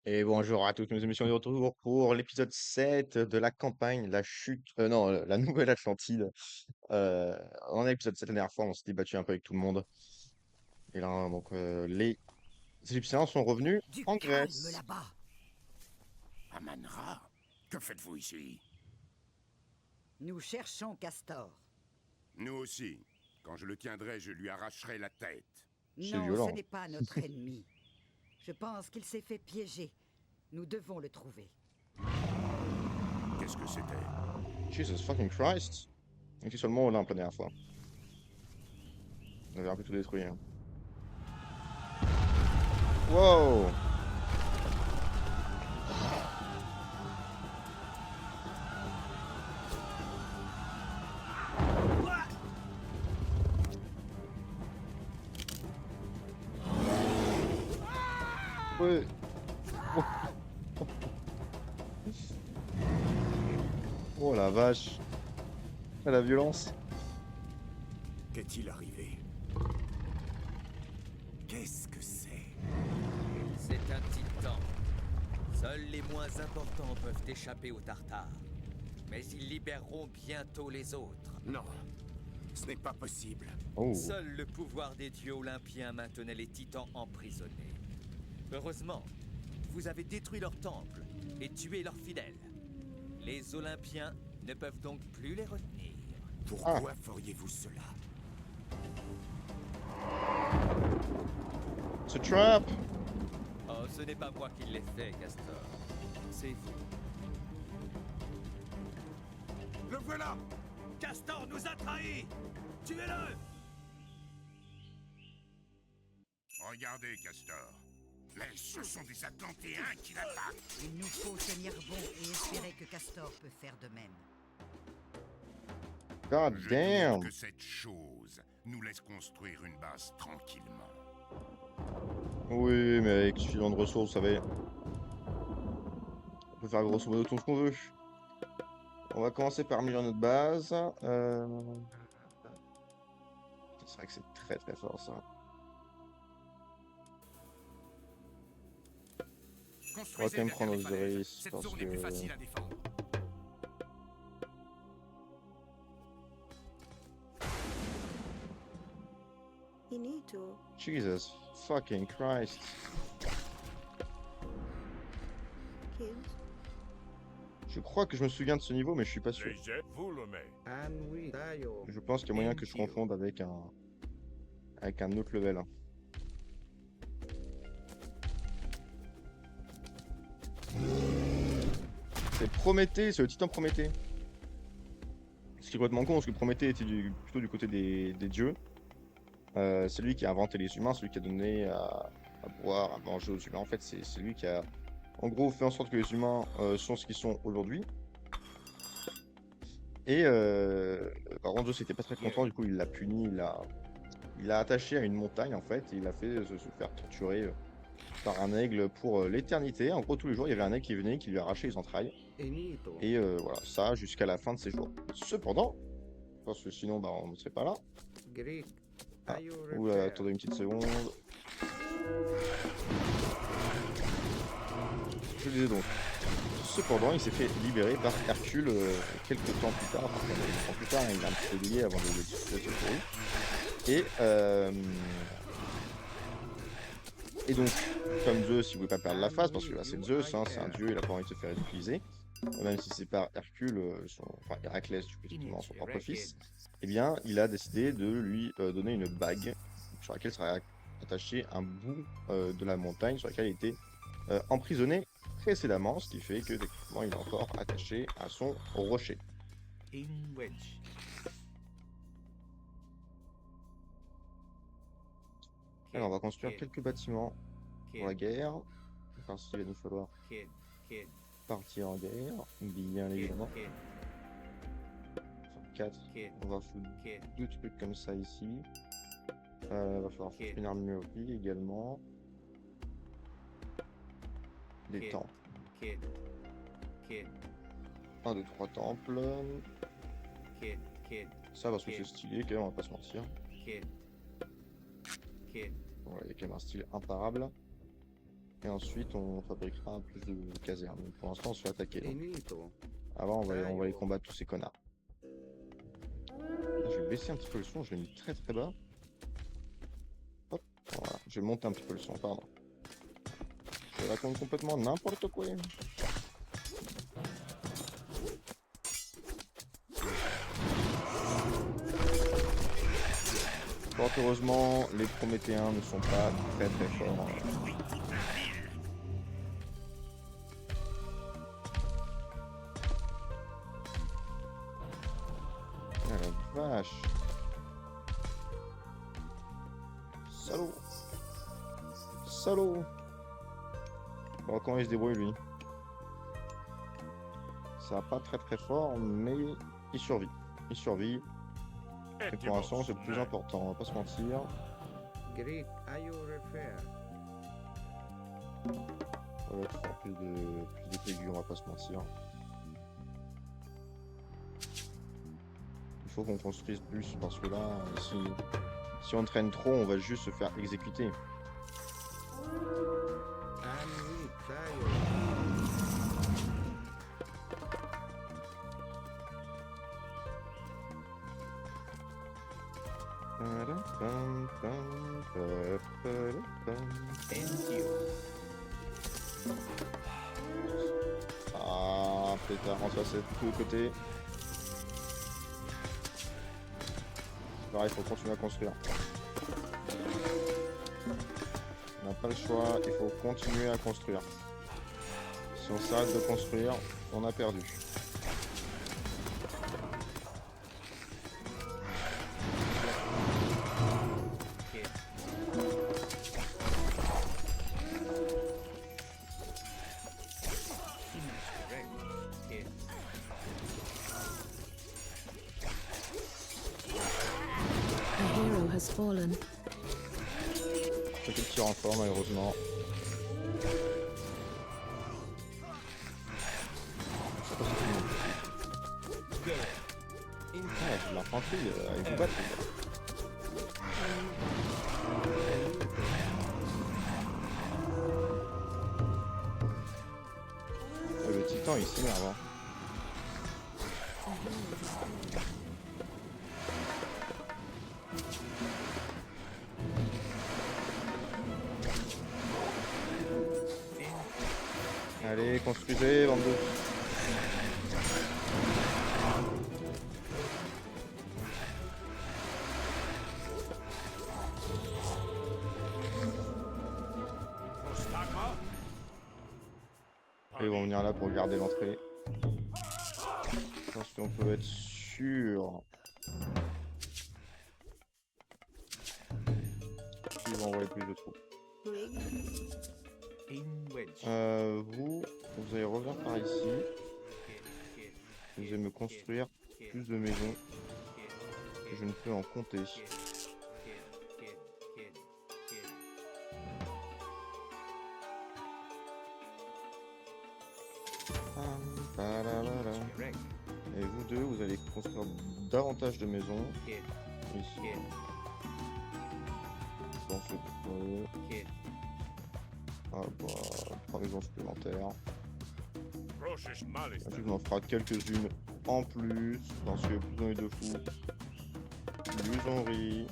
Et bonjour à toutes nos émissions de retour pour l'épisode 7 de la campagne, la chute, non, la nouvelle Atlantide. En l'épisode 7, la dernière fois, on s'était battu un peu avec tout le monde. Et là, donc, les Égyptiens sont revenus Du en calme Grèce. là-bas. Amanra, que faites-vous ici? Nous cherchons Castor. Nous aussi. Quand je le tiendrai, je lui arracherai la tête. C'est Non, ce violent. n'est pas notre ennemi. Je pense qu'il s'est fait piéger. Nous devons le trouver. Qu'est-ce que c'était? Jesus fucking Christ. On était seulement Olympe la dernière fois. On avait un peu tout détruit, hein. Wow! Ouais. Oh la vache. Ah, la violence. Qu'est-il arrivé? Qu'est-ce que c'est? C'est un titan. Seuls les moins importants peuvent échapper aux Tartares. Mais ils libéreront bientôt les autres. Non, ce n'est pas possible. Oh. Seul le pouvoir des dieux olympiens maintenait les titans emprisonnés. Heureusement, vous avez détruit leur temple et tué leurs fidèles. Les Olympiens ne peuvent donc plus les retenir. Pourquoi feriez-vous cela? C'est trap! Oh, ce n'est pas moi qui l'ai fait, Castor. C'est vous. Le voilà! Castor nous a trahis! Tuez-le! Regardez, Castor. Mais ce sont des Atlantéens qui l'attaquent! Il nous faut tenir bon et espérer que Castor peut faire de même. God Je damn! doute que cette chose nous laisse construire une base tranquillement. Oui, mais avec suffisamment de ressources, vous savez. On peut faire grosso modo tout ce qu'on veut. On va commencer par améliorer notre base. C'est vrai que c'est très très fort ça. On va quand même prendre Osiris parce que... à défendre. Inito. Jesus fucking Christ. Kids. Je crois que je me souviens de ce niveau, mais je suis pas sûr. vous le met. Je pense qu'il y a moyen que je confonde avec un autre level, hein. C'est Prométhée, c'est le titan Prométhée. Ce qui est complètement con, parce que Prométhée était plutôt du côté des dieux. C'est lui qui a inventé les humains, celui qui a donné à boire, à manger aux humains. En fait, c'est lui qui a, en gros, fait en sorte que les humains sont ce qu'ils sont aujourd'hui. Et par contre, Zeus n'était pas très content, du coup, il l'a puni, il l'a attaché à une montagne, en fait, et il l'a fait se faire torturer par un aigle pour l'éternité. En gros, tous les jours, il y avait un aigle qui venait, qui lui arrachait les entrailles. Et voilà, ça jusqu'à la fin de ses jours. Cependant, parce que sinon, bah, on ne serait pas là. Ah, oula, attendez une petite seconde. Je disais donc. Cependant, il s'est fait libérer par Hercule quelques temps plus tard. Enfin, quelques temps plus tard, il a un petit peu oublié avant de le tuer. Et donc, comme Zeus, il voulait pas perdre la face, parce que bah, c'est Zeus, hein, c'est un dieu, il a pas envie de se faire utiliser. Même si c'est par Hercule, enfin Héraclès, du coup, effectivement, son propre fils, eh bien, il a décidé de lui donner une bague sur laquelle serait attaché un bout de la montagne sur laquelle il était emprisonné précédemment, ce qui fait que techniquement, il est encore attaché à son rocher. Alors, on va construire quelques bâtiments pour la guerre. Parce qu'il va nous falloir partir en guerre, bien évidemment. 4. On va foutre deux trucs comme ça ici. Va falloir faire une armurerie également. Des temples. 1, 2, 3 temples. Ça parce que c'est stylé quand même, on va pas se mentir. Ouais, il y a quand même un style imparable. Et ensuite, on fabriquera plus de casernes. Donc, pour l'instant, on se fait attaquer. Donc. Finito. Avant, on va les combattre tous ces connards. Je vais baisser un petit peu le son, je l'ai mis très très bas. Hop, voilà, je vais monter un petit peu le son, pardon. Je raconte complètement n'importe quoi. Fort heureusement, les Prométhéens ne sont pas très très forts. Ah la vache. Salaud. Salaud. Bon, comment il se débrouille lui? Ça va pas très très fort, mais il survit. Il survit. Et pour l'instant, c'est le plus important, on va pas se mentir. Greek, aio refer. On va faire plus de figures, on va pas se mentir. Il faut qu'on construise plus parce que là, si on traîne trop, on va juste se faire exécuter. Anni, taio. Ah, pétard, on va passer de tous les côtés. Pareil, il faut continuer à construire. On n'a pas le choix, il faut continuer à construire. Si on s'arrête de construire, on a perdu. A hero has fallen. Quelques petits renforts malheureusement. Ouais, c'est de l'infanterie, ils vous battent les gars. Le titan il s'énerve hein. Allez, construisez, bande de... Et ils vont venir là pour garder l'entrée. Je pense qu'on peut être sûr qu'ils vont envoyer plus de troupes. Vous allez revenir par ici. Vous allez me construire plus de maisons que je ne peux en compter. Et vous deux, vous allez construire davantage de maisons. Ici. Dans ce creux. Ah bah, 3 maisons supplémentaires. Ensuite, on en fera quelques-unes en plus. Parce que plus on est de fous, plus on rit.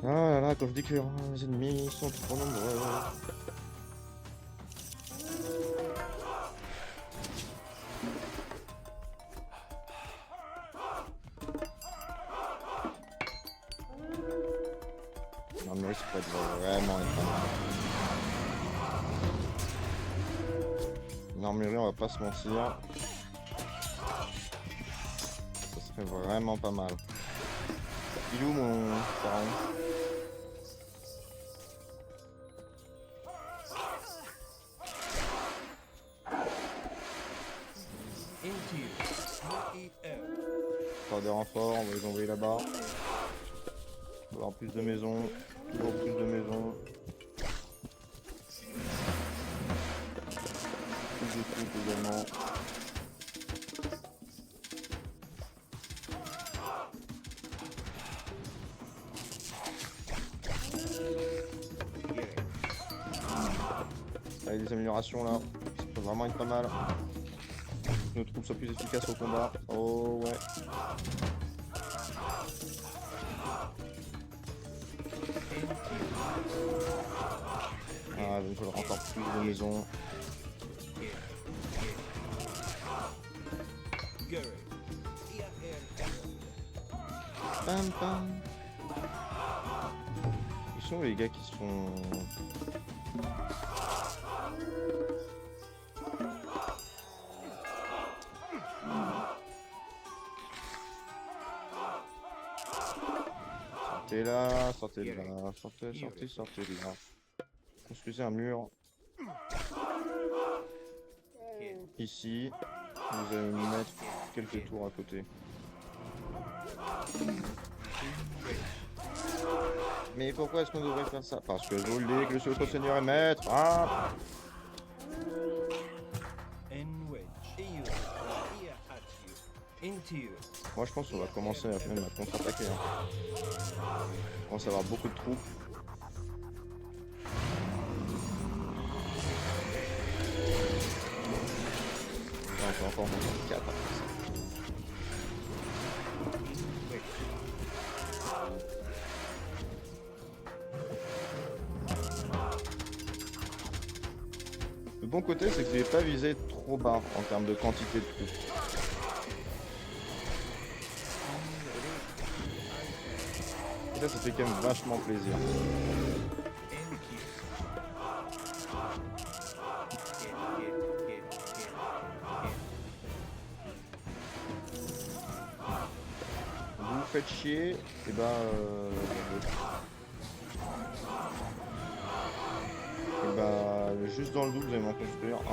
Ah là là, quand je dis que les ennemis sont trop nombreux. L'armurerie, ça peut être vraiment pas mal. L'armurerie, on va pas se mentir. Ça serait vraiment pas mal. Il est où mon pharaon? Faire des renforts, on va les envoyer là-bas. On va avoir plus de maisons, toujours plus de maisons. de troupes également. Avec des améliorations là, ça peut vraiment être pas mal. Nos troupes soient plus efficaces au combat. Oh ouais. Ah, il va falloir encore plus de maisons. Pam pam. Ils sont les gars qui sont... Sortez là, sortez de là, sortez de là. Construisez un mur. Ici, vous allez mettre quelques tours à côté. Mais pourquoi est-ce qu'on devrait faire ça? Parce que je vous le dis, que je suis votre seigneur et maître. Ah! Moi je pense qu'on va commencer à même à contre-attaquer. On commence à avoir beaucoup de troupes. On peut encore monter 4 après ça. Le bon côté, c'est que je n'ai pas visé trop bas en termes de quantité de troupes. Et là, ça fait quand même vachement plaisir. Vous vous faites chier, et juste dans le double, vous allez m'en construire 1, 2,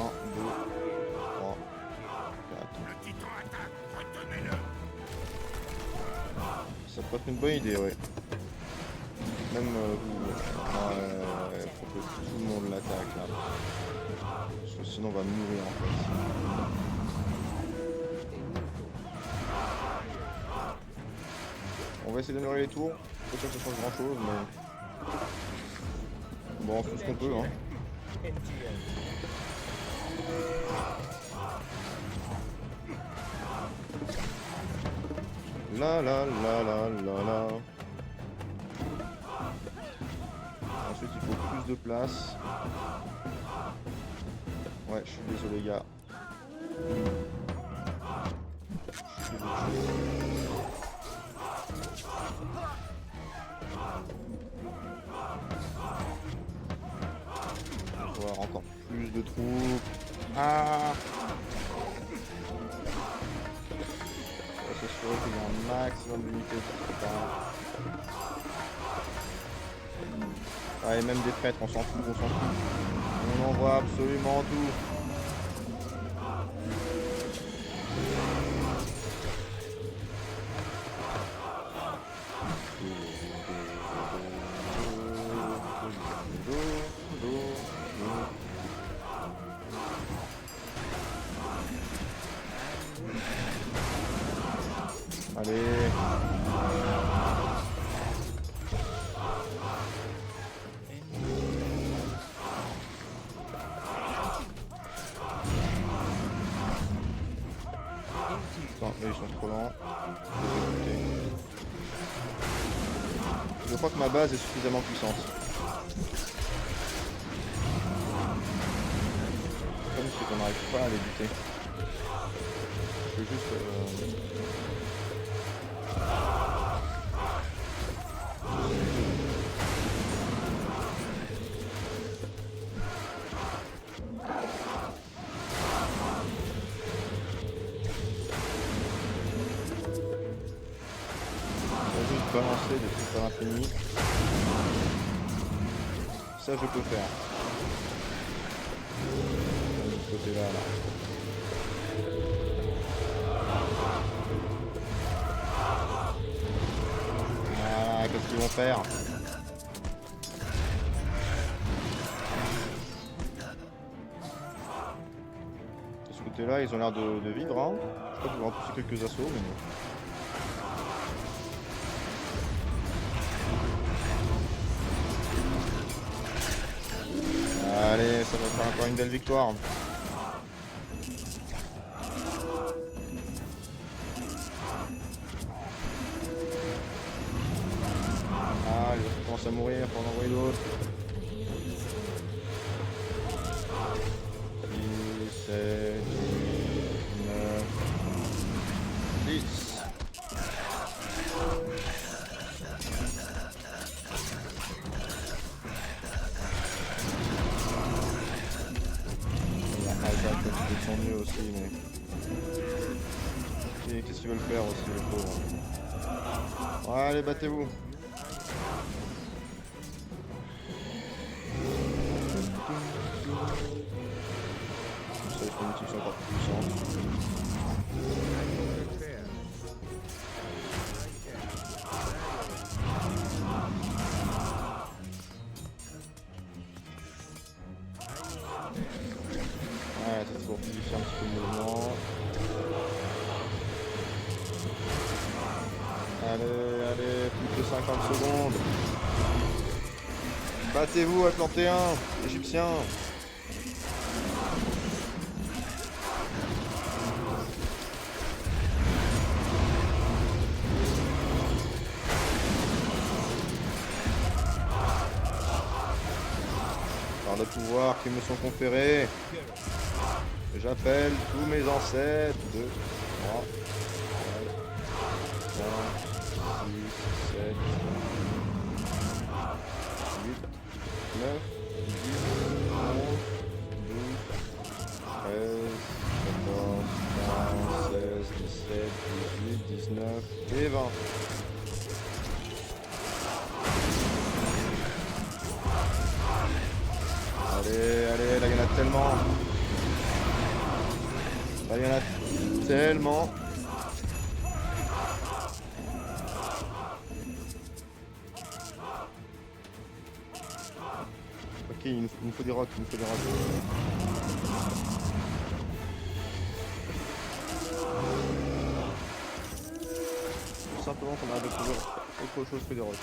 3, 4. Le titan attaque, retenez-le. Ça peut être une bonne idée, ouais. Même vous, faut que tout le monde l'attaque là. Parce que sinon on va mourir en fait. On va essayer d'améliorer les tours. Pas sûr que ça change grand chose, mais bon, on fait tout ce qu'on peut, hein. La la la la la la. Ensuite il faut plus de place. Ouais, je suis désolé gars. Je suis désolé. On va avoir encore plus de troupes. Ah! On va s'assurer qu'il y a un maximum d'unités quelque part. Ah, et même des prêtres, on s'en fout, on s'en fout. On envoie absolument tout. Allez. Attends, eux ils sont trop lents. Je crois que ma base est suffisamment puissante. Comme si on n'arrive pas à les buter. Je peux juste... balancer des trucs à l'infini. Ça je peux faire. De ce côté là. Voilà, qu'est-ce qu'ils vont faire? ce côté-là, ils ont l'air de vivre. Hein. Je crois qu'ils vont repousser quelques assauts. Mais... Allez, ça va faire encore une belle victoire. Ah, il commence à mourir pour en envoyer d'autres. 7, 9, 10. Isaac qui fait de son mieux aussi, mais... Et qu'est-ce qu'ils veulent faire aussi, les pauvres? Ouais, allez, battez-vous. Ça, il faut une équipe qui sont encore plus puissante. Ouais, ça se fortifie un petit peu le mouvement. Allez, allez, plus que 50 secondes. Battez-vous, Atlantéens, Égyptiens. Par le pouvoir qui me sont conférés, j'appelle tous mes ancêtres. 2, 3, 4, 5, 6, 7, 8, 9, 10, 11, 12, 13, 14, 15, 16, 17, 18, 19 et 20. Allez, allez, là il y en a tellement. Là il y en a tellement. Ok, il nous faut des rocs, il nous faut des rocs. Tout simplement qu'on arrête de trouver autre chose que des rocs.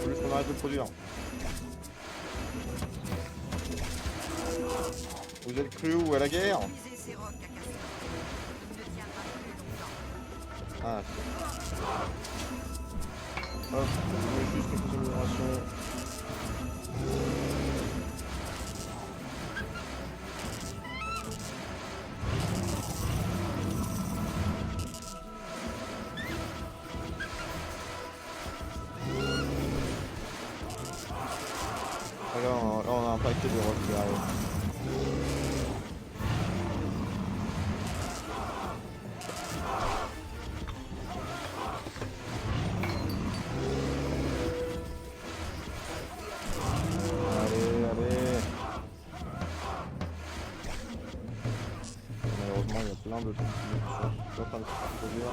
Faut juste qu'on arrête de produire. Vous êtes cru où, à la guerre? Utilisez ces rocs à Castor. Il ne tiendra plus longtemps. Ah, hop, je mets juste quelques améliorations. Alors, là, on a un paquet de rocs qui arrive. Allez, allez. Malheureusement, il y a plein de trucs qui sont en train de se produire.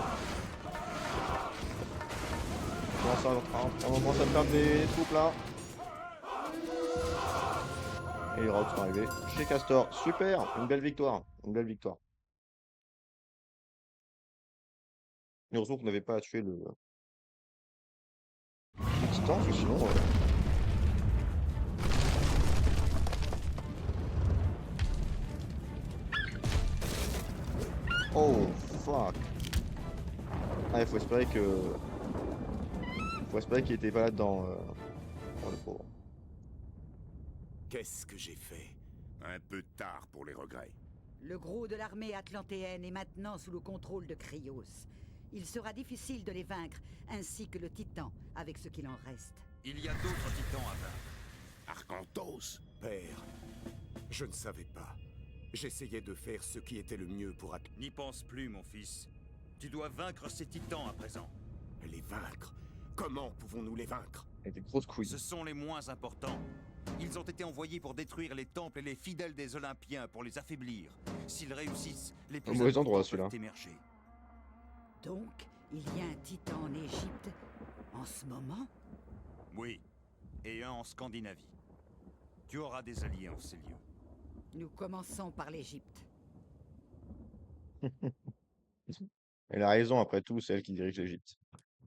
On commence à perdre des troupes là. Et les rocs sont arrivés chez Castor. Super, une belle victoire. Une belle victoire. Heureusement qu'on n'avait pas à tuer le titan, parce que sinon... Oh, fuck. Ah, il faut espérer que... Faut espérer qu'il était pas là-dedans, oh, le pauvre. Qu'est-ce que j'ai fait? Un peu tard pour les regrets. Le gros de l'armée atlantéenne est maintenant sous le contrôle de Kryos. Il sera difficile de les vaincre, ainsi que le titan, avec ce qu'il en reste. Il y a d'autres titans à vaincre. Arcantos? Père, je ne savais pas. J'essayais de faire ce qui était le mieux pour N'y pense plus, mon fils. Tu dois vaincre ces titans à présent. les vaincre. Comment pouvons-nous les vaincre? Avec des grosses couilles. Ce sont les moins importants. Ils ont été envoyés pour détruire les temples et les fidèles des Olympiens pour les affaiblir. S'ils réussissent, les plus mauvais endroit, importants celui-là. peuvent émerger. Donc, il y a un titan en Égypte, en ce moment? Oui, et un en Scandinavie. Tu auras des alliés en ces lieux. Nous commençons par l'Égypte. Elle a raison, après tout, c'est elle qui dirige l'Égypte.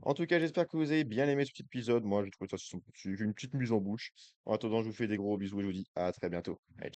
En tout cas, j'espère que vous avez bien aimé ce petit épisode. Moi, j'ai trouvé ça une petite mise en bouche. En attendant, je vous fais des gros bisous et je vous dis à très bientôt. Allez,